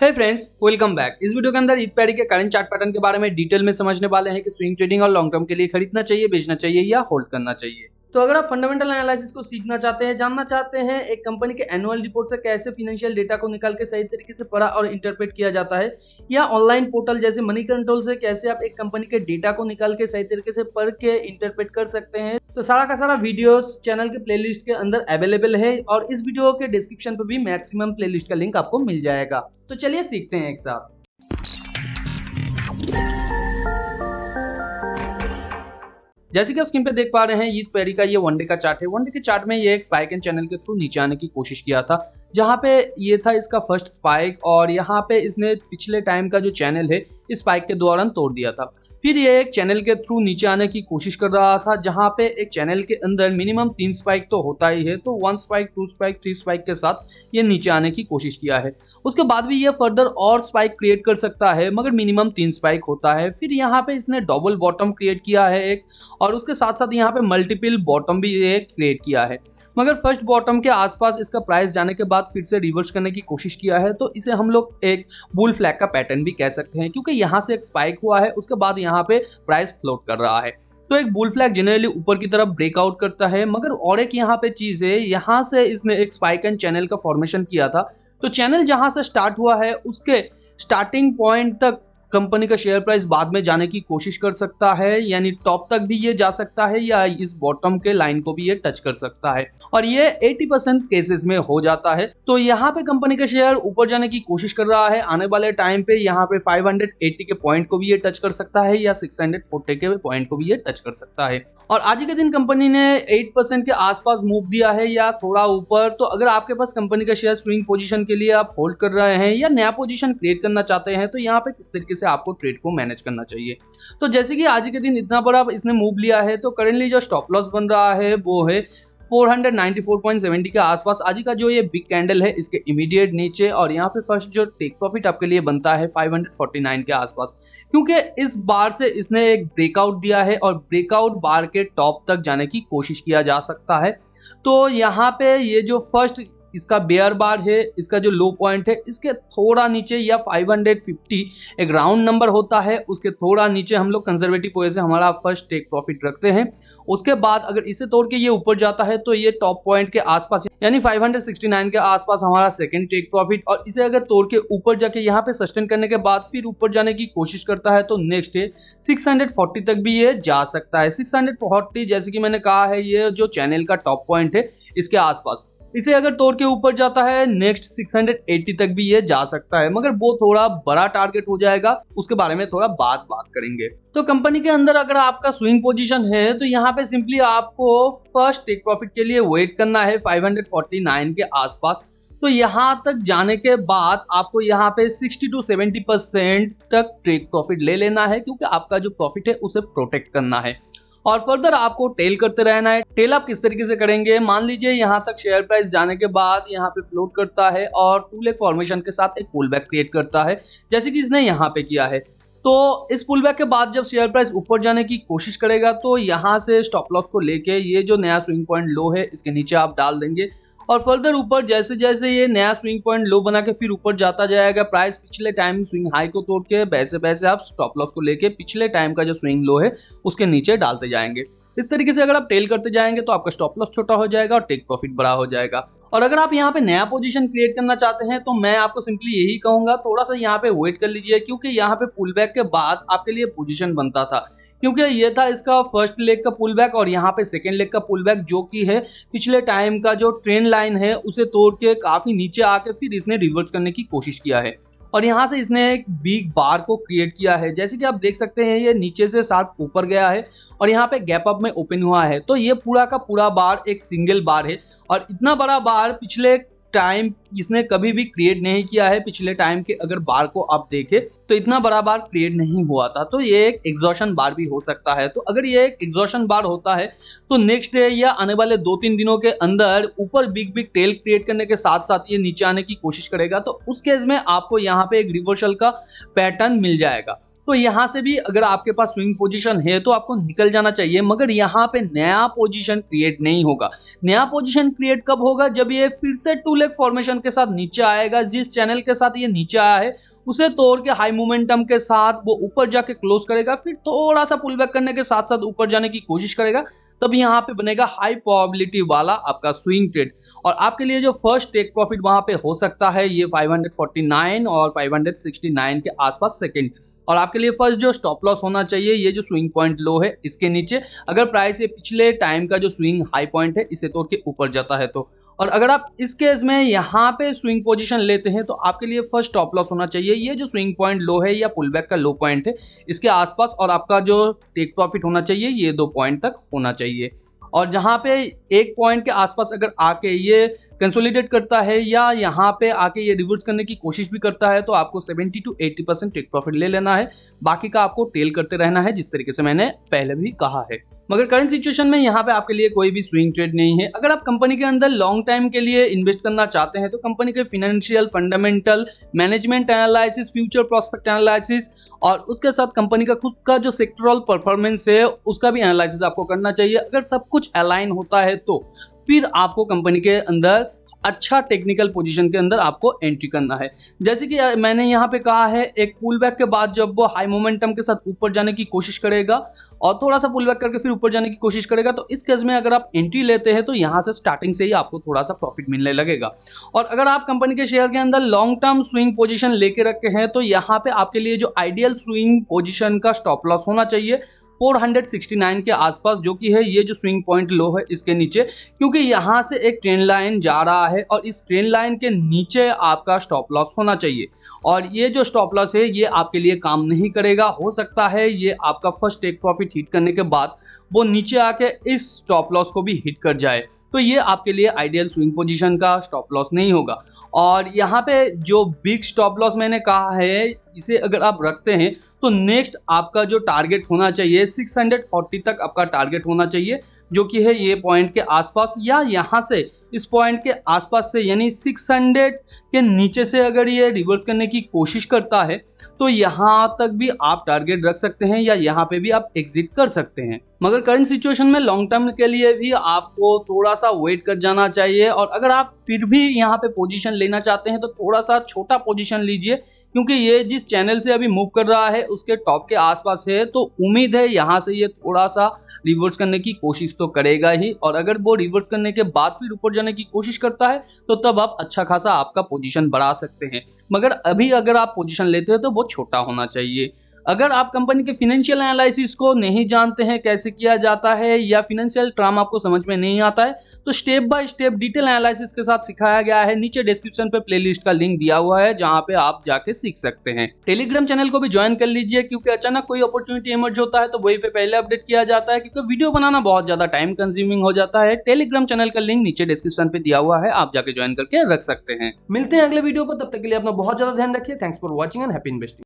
हे friends, welcome back. इस video के अंदर ईथ पैडी के करंट चार्ट पैटर्न के बारे में डिटेल में समझने वाले हैं कि स्विंग ट्रेडिंग और लॉन्ग टर्म के लिए खरीदना चाहिए, बेचना चाहिए या होल्ड करना चाहिए। तो अगर आप फंडामेंटल एनालिसिस को सीखना चाहते हैं, जानना चाहते हैं एक कंपनी के एनुअल रिपोर्ट से कैसे फाइनेंशियल डेटा को निकाल के सही तरीके से पढ़ा और इंटरप्रेट किया जाता है, या ऑनलाइन पोर्टल जैसे मनी कंट्रोल से कैसे आप एक कंपनी के डेटा को निकाल के सही तरीके से पढ़ के इंटरप्रेट कर सकते हैं, तो सारा का सारा वीडियोस चैनल के प्लेलिस्ट के अंदर अवेलेबल है और इस वीडियो के डिस्क्रिप्शन पर भी मैक्सिमम प्लेलिस्ट का लिंक आपको मिल जाएगा। तो चलिए सीखते हैं एक साथ। जैसे कि आप स्क्रीन पे देख पा रहे हैं, ईथ पैडी का ये वनडे का चार्ट है। वनडे के चार्ट में ये एक स्पाइक एंड चैनल के थ्रू नीचे आने की कोशिश किया था, जहां पे ये था इसका फर्स्ट स्पाइक और यहाँ पे इसने पिछले टाइम का जो चैनल है इस स्पाइक के दौरान तोड़ दिया था। फिर ये एक चैनल के थ्रू नीचे आने की कोशिश कर रहा था, जहां पे एक चैनल के अंदर मिनिमम 3 स्पाइक तो होता ही है, तो 1 स्पाइक, 2 स्पाइक, 3 स्पाइक के साथ ये नीचे आने की कोशिश किया है। उसके बाद भी ये फर्दर और स्पाइक क्रिएट कर सकता है, मगर मिनिमम 3 स्पाइक होता है। फिर यहाँ पे इसने डबल बॉटम क्रिएट किया है एक, और उसके साथ साथ यहाँ पे मल्टीपल बॉटम भी ये क्रिएट किया है, मगर फर्स्ट बॉटम के आसपास इसका प्राइस जाने के बाद फिर से रिवर्स करने की कोशिश किया है। तो इसे हम लोग एक बुल फ्लैग का पैटर्न भी कह सकते हैं, क्योंकि यहाँ से एक स्पाइक हुआ है, उसके बाद यहाँ पे प्राइस फ्लोट कर रहा है। तो एक बुल फ्लैग जनरली ऊपर की तरफ ब्रेकआउट करता है, मगर और एक यहाँ पे चीज है, यहाँ से इसने एक स्पाइक एंड चैनल का फॉर्मेशन किया था। तो चैनल जहां से स्टार्ट हुआ है उसके स्टार्टिंग पॉइंट तक कंपनी का शेयर प्राइस बाद में जाने की कोशिश कर सकता है, यानी टॉप तक भी ये जा सकता है या इस बॉटम के लाइन को भी ये टच कर सकता है, और ये 80% केसेस में हो जाता है। तो यहाँ पे कंपनी का शेयर ऊपर जाने की कोशिश कर रहा है। आने वाले टाइम पे यहाँ पे 580 के पॉइंट को भी ये टच कर सकता है या 640 के पॉइंट को भी ये टच कर सकता है। और आज के दिन कंपनी ने 8% के आसपास मूव दिया है या थोड़ा ऊपर। तो अगर आपके पास कंपनी का शेयर स्विंग पोजीशन के लिए आप होल्ड कर रहे हैं या नया पोजीशन क्रिएट करना चाहते हैं, तो यहाँ पे किस तरीके से आपको ट्रेड को मैनेज करना चाहिए। तो जैसे कि आज के दिन इतना बड़ा इसने मूव लिया है, तो करेंटली जो स्टॉप लॉस बन रहा है वो है 494.70 के आसपास। आज का जो ये बिग कैंडल है इसके इमीडिएट नीचे, और यहाँ पे फर्स्ट जो टेक प्रॉफिट आपके लिए बनता है 549 के आसपास, क्योंकि इस बार से इसने एक ब्रेकआउट दिया है और ब्रेकआउट बार के टॉप तक जाने की कोशिश किया जा सकता है। तो यहाँ पे ये जो फर्स्ट इसका बेयर बार है, इसका जो लो पॉइंट है, इसके थोड़ा नीचे या 550 एक राउंड नंबर होता है, उसके थोड़ा नीचे हम लोग कंजर्वेटिव पोजीशन से हमारा फर्स्ट टेक प्रॉफिट रखते हैं। उसके बाद अगर इसे तोड़ के ये ऊपर जाता है तो ये टॉप पॉइंट के आसपास यानी 569 के आसपास हमारा सेकंड टेक प्रॉफिट, और इसे अगर तोड़ के ऊपर जाके यहाँ पे सस्टेन करने के बाद फिर ऊपर जाने की कोशिश करता है, तो नेक्स्ट है 640 तक भी ये जा सकता है। 640 जैसे कि मैंने कहा है, ये जो चैनल का टॉप पॉइंट है इसके आसपास, इसे अगर तोड़ के ऊपर जाता है नेक्स्ट 680 तक भी ये जा सकता है, मगर वो थोड़ा बड़ा टारगेट हो जाएगा, उसके बारे में थोड़ा बात करेंगे। तो कंपनी के अंदर अगर आपका स्विंग पोजीशन है, तो यहाँ पे सिंपली आपको फर्स्ट टेक प्रॉफिट के लिए वेट करना है 549 के आसपास। तो यहाँ तक जाने के बाद आपको यहाँ पे 60 to 70% तक टेक प्रॉफिट ले लेना है, क्योंकि आपका जो प्रॉफिट है उसे प्रोटेक्ट करना है और फर्दर आपको टेल करते रहना है। टेल आप किस तरीके से करेंगे, मान लीजिए यहाँ तक शेयर प्राइस जाने के बाद यहाँ पे फ्लोट करता है और टू लेग फॉर्मेशन के साथ एक पुल बैक क्रिएट करता है, जैसे कि इसने यहाँ पे किया है। तो इस पुल बैक के बाद जब शेयर प्राइस ऊपर जाने की कोशिश करेगा, तो यहाँ से स्टॉप लॉस को लेके ये जो नया स्विंग पॉइंट लो है इसके नीचे आप डाल देंगे, और फर्दर ऊपर जैसे जैसे ये नया स्विंग पॉइंट लो बना के फिर ऊपर जाता जाएगा, प्राइस पिछले टाइम स्विंग हाई को तोड़ के वैसे वैसे आप स्टॉप लॉस को लेके पिछले टाइम का जो स्विंग लो है उसके नीचे डालते जाएंगे। इस तरीके से अगर आप टेल करते जाएंगे तो आपका स्टॉप लॉस छोटा हो जाएगा और टेक प्रॉफिट बड़ा हो जाएगा। और अगर आप यहाँ पे नया पोजीशन क्रिएट करना चाहते हैं, तो मैं आपको सिंपली यही कहूंगा, थोड़ा सा यहाँ पे वेट कर लीजिए, क्योंकि यहाँ पे पुल बैक के बाद आपके लिए पोजीशन बनता था, क्योंकि ये था इसका फर्स्ट लेग का पुल बैक और यहाँ पे सेकेंड लेग का पुल बैक, जो कि है पिछले टाइम का जो ट्रेंड लाइन है उसे तोड़ के काफी नीचे आके फिर इसने रिवर्स करने की कोशिश किया है, और यहाँ से इसने एक बिग बार को क्रिएट किया है। जैसे कि आप देख सकते हैं, ये नीचे से शार्प ऊपर गया है और यहाँ पे गैप अप में ओपन हुआ है। तो ये पूरा का पूरा बार एक सिंगल बार है, और इतना बड़ा बार पिछले टाइम इसने कभी भी क्रिएट नहीं किया है। पिछले टाइम के अगर बार को आप देखें तो इतना बड़ा बार क्रिएट नहीं हुआ था, तो ये एक एग्जॉशन बार भी हो सकता है। तो अगर ये एक एग्जॉशन बार होता है, तो नेक्स्ट डे या आने वाले 2-3 दिनों के अंदर ऊपर बिग टेल क्रिएट करने के साथ साथ ये नीचे आने की कोशिश करेगा, तो उस केस में आपको यहाँ पे एक रिवर्सल का पैटर्न मिल जाएगा। तो यहाँ से भी अगर आपके पास स्विंग पोजीशन है तो आपको निकल जाना चाहिए, मगर यहाँ पे नया पोजीशन क्रिएट नहीं होगा। नया पोजीशन क्रिएट कब होगा, जब ये फिर से टू लेग फॉर्मेशन के साथ नीचे आएगा, जिस चैनल के साथ ये नीचे आया है उसे तोड़ के हाई मोमेंटम के साथ वो ऊपर जाके क्लोज करेगा, फिर थोड़ा सा पुल बैक करने के साथ साथ ऊपर जाने की कोशिश करेगा, तब यहाँ पे बनेगा हाई प्रोबेबिलिटी वाला आपका स्विंग ट्रेड। और आपके लिए जो फर्स्ट टेक प्रॉफिट वहां पे हो सकता है ये 549 और 569 के आसपास सेकंड। और आपके लिए फर्स्ट जो स्टॉप लॉस होना चाहिए ये जो स्विंग पॉइंट लो है इसके नीचे, अगर प्राइस ये पिछले टाइम का जो स्विंग हाई पॉइंट है इसे तोड़ के ऊपर जाता है तो। और अगर आप इस केस में यहाँ पे स्विंग पोजीशन लेते हैं तो आपके लिए फर्स्ट स्टॉप लॉस होना चाहिए ये जो स्विंग पॉइंट लो है या पुल बैक का लो पॉइंट है इसके आसपास, और आपका जो टेक प्रॉफिट होना चाहिए ये 2 पॉइंट तक होना चाहिए। और जहाँ पे 1 पॉइंट के आसपास अगर आके ये कंसोलिडेट करता है या यहाँ पे आके ये रिवर्स करने की कोशिश भी करता है तो आपको 70 to 80% टेक प्रॉफिट ले लेना है, बाकी का आपको टेल करते रहना है जिस तरीके से मैंने पहले भी कहा है। मगर करंट सिचुएशन में यहाँ पे आपके लिए कोई भी स्विंग ट्रेड नहीं है। अगर आप कंपनी के अंदर लॉन्ग टाइम के लिए इन्वेस्ट करना चाहते हैं तो कंपनी के financial, fundamental, management analysis, future prospect analysis और उसके साथ कंपनी का खुद का जो सेक्टरल परफॉर्मेंस है उसका भी एनालिसिस आपको करना चाहिए। अगर सब कुछ अलाइन होता है तो फिर आपको कंपनी के अंदर अच्छा टेक्निकल पोजीशन के अंदर आपको एंट्री करना है। जैसे कि मैंने यहाँ पे कहा है, एक पुल बैक के बाद जब वो हाई मोमेंटम के साथ ऊपर जाने की कोशिश करेगा और थोड़ा सा पुल बैक करके फिर ऊपर जाने की कोशिश करेगा, तो इस केस में अगर आप एंट्री लेते हैं तो यहाँ से स्टार्टिंग से ही आपको थोड़ा सा प्रॉफिट मिलने लगेगा। और अगर आप कंपनी के शेयर के अंदर लॉन्ग टर्म स्विंग पोजीशन लेके रखे हैं तो यहाँ पे आपके लिए जो आइडियल स्विंग पोजीशन का स्टॉप लॉस होना चाहिए 469 के आसपास, जो कि है ये जो स्विंग पॉइंट लो है इसके नीचे, क्योंकि यहाँ से एक ट्रेंड लाइन जा रहा है और इस ट्रेंड लाइन के नीचे आपका स्टॉप लॉस होना चाहिए। और ये जो स्टॉप लॉस है ये आपके लिए काम नहीं करेगा, हो सकता है ये आपका फर्स्ट टेक प्रॉफिट हिट करने के बाद वो नीचे आके इस स्टॉप लॉस को भी हिट कर जाए, तो ये आपके लिए आइडियल स्विंग पोजीशन का स्टॉप लॉस नहीं होगा। और यहाँ पे जो बिग स्टॉप लॉस मैंने कहा है इसे अगर आप रखते हैं तो नेक्स्ट आपका जो टारगेट होना चाहिए 640 तक आपका टारगेट होना चाहिए, जो कि है ये पॉइंट के आसपास या यहाँ से इस पॉइंट के आसपास से, यानी 600 के नीचे से अगर ये रिवर्स करने की कोशिश करता है तो यहाँ तक भी आप टारगेट रख सकते हैं या यहाँ पे भी आप एग्जिट कर सकते हैं। मगर करंट सिचुएशन में लॉन्ग टर्म के लिए भी आपको थोड़ा सा वेट कर जाना चाहिए। और अगर आप फिर भी यहाँ पे पोजीशन लेना चाहते हैं तो थोड़ा सा छोटा पोजीशन लीजिए, क्योंकि ये जिस चैनल से अभी मूव कर रहा है उसके टॉप के आसपास है, तो उम्मीद है यहाँ से ये थोड़ा सा रिवर्स करने की कोशिश तो करेगा ही। और अगर वो रिवर्स करने के बाद फिर ऊपर जाने की कोशिश करता है तो तब आप अच्छा खासा आपका पोजीशन बढ़ा सकते हैं। मगर अभी अगर आप पोजीशन लेते हो तो वो छोटा होना चाहिए। अगर आप कंपनी के फाइनेंशियल एनालिसिस को नहीं जानते हैं कैसे किया जाता है या फाइनेंशियल टर्म आपको समझ में नहीं आता है तो step by step detail analysis के साथ सिखाया गया है। नीचे डिस्क्रिप्शन पे प्लेलिस्ट का लिंक दिया हुआ है जहां पे आप जाके सीख सकते हैं। टेलीग्राम चैनल को भी ज्वाइन कर लीजिए, क्योंकि अचानक कोई अपॉर्चुनिटी इमर्ज होता है तो वही पे पहले अपडेट किया जाता है, क्योंकि वीडियो बनाना बहुत ज्यादा टाइम कंज्यूमिंग हो जाता है। टेलीग्राम चैनल का लिंक नीचे डिस्क्रिप्शन पे दिया हुआ है, आप जाके ज्वाइन करके रख सकते हैं। मिलते हैं अगले वीडियो पर, तब तक के लिए अपना बहुत ज्यादा ध्यान रखिए। Thanks for watching and happy investing.